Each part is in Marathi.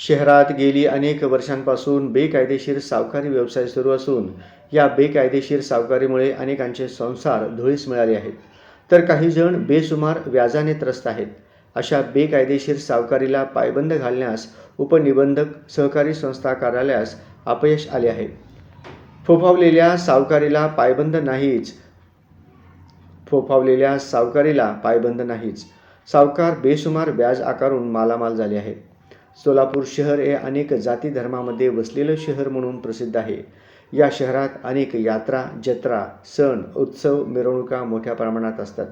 शहरात गेली अनेक वर्षांपासून बेकायदेशीर सावकारी व्यवसाय सुरू असून या बेकायदेशीर सावकारीमुळे अनेकांचे संसार धुळीस मिळाले आहेत, तर काही जण बेसुमार व्याजाने त्रस्त आहेत. अशा बेकायदेशीर सावकारीला पायबंद घालण्यास उपनिबंधक सहकारी संस्था कार्यालयास अपयश आले आहे. फोफावलेल्या सावकारीला पायबंद नाहीच. सावकार बेसुमार व्याज आकारून मालामाल झाले आहेत. सोलापूर शहर हे अनेक जाती धर्मामध्ये वसलेलं शहर म्हणून प्रसिद्ध आहे. या शहरात अनेक यात्रा, जत्रा, सण, उत्सव, मिरवणुका मोठ्या प्रमाणात असतात.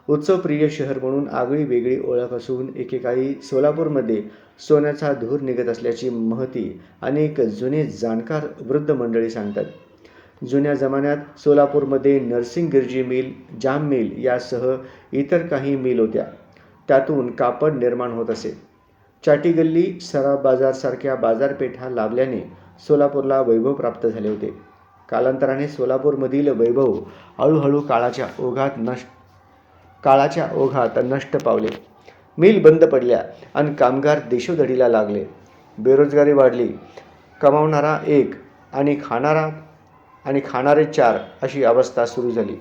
उत्सवप्रिय शहर म्हणून आगळी वेगळी ओळख असून एकेकाळी सोलापूरमध्ये सोन्याचा धूर निघत असल्याची महती अनेक जुने जाणकार वृद्ध मंडळी सांगतात. जुन्या जमान्यात सोलापूरमध्ये नरसिंग गिरजी मिल, जाम मिल यासह इतर काही मिल होत्या. त्यातून कापड निर्माण होत असे. चाटी गल्ली, सराफ बाजार सारख्या बाजारपेठा लाभल्याने सोलापूरला वैभव प्राप्त झाले होते. कालांतराने सोलापूरमधील वैभव हळूहळू काळाच्या ओघात नष्ट पावले. मिल बंद पडल्या आणि कामगार देशोधडीला लागले. बेरोजगारी वाढली. कमावणारा एक आणि खाणारे चार अशी अवस्था सुरू झाली.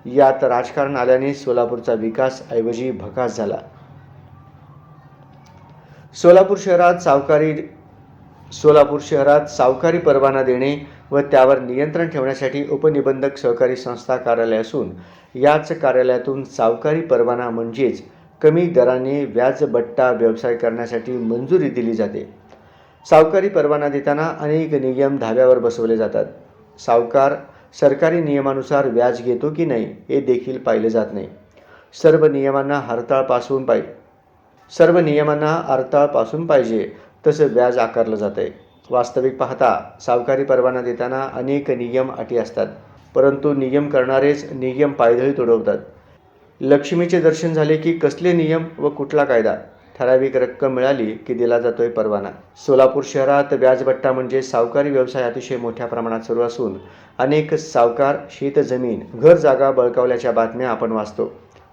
यात राजकारण आल्याने सोलापूरचा विकास ऐवजी भकास झाला. सोलापूर शहरात सावकारी परवाना देणे व त्यावर नियंत्रण ठेवण्यासाठी उपनिबंधक सहकारी संस्था कार्यालय असून याच कार्यालयातून सावकारी परवाना म्हणजेच कमी दराने व्याजबट्टा व्यवसाय करण्यासाठी मंजुरी दिली जाते. सावकारी परवाना देताना अनेक नियम धाब्यावर बसवले जातात. सावकार सरकारी नियमानुसार व्याज घेतो की नाही हे देखील पाहिले जात नाही. सर्व नियमांना हरताळ पासून पाहिजे तसं व्याज आकारलं जातंय. वास्तविक पाहता सावकारी परवाना देताना अनेक नियम अटी असतात, परंतु नियम करणारेच नियम पायदळी तुडवतात. लक्ष्मीचे दर्शन झाले की कसले नियम व कुठला कायदा? ठराविक रक्कम मिळाली की दिला जातोय परवाना. सोलापूर शहरात व्याजबट्टा म्हणजे सावकारी व्यवसाय अतिशय मोठ्या प्रमाणात सुरू असून अनेक सावकार शेतजमीन, घर जागा बळकावल्याच्या बातम्या आपण वाचतो.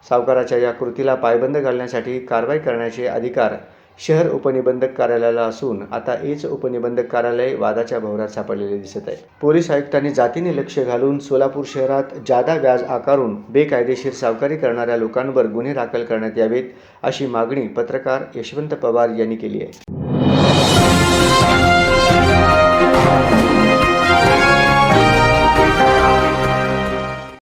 सावकाराच्या या कृतीला पायबंद घालण्यासाठी कारवाई करण्याचे अधिकार शहर उपनिबंधक कार्यालयाला असून आता हेच उपनिबंधक कार्यालय वादाच्या भोवऱ्यात सापडलेले दिसत आहे. पोलीस आयुक्तांनी जातीने लक्ष घालून सोलापूर शहरात जादा व्याज आकारून बेकायदेशीर सावकारी करणाऱ्या लोकांवर गुन्हे दाखल करण्यात यावेत अशी मागणी पत्रकार यशवंत पवार यांनी केली आहे.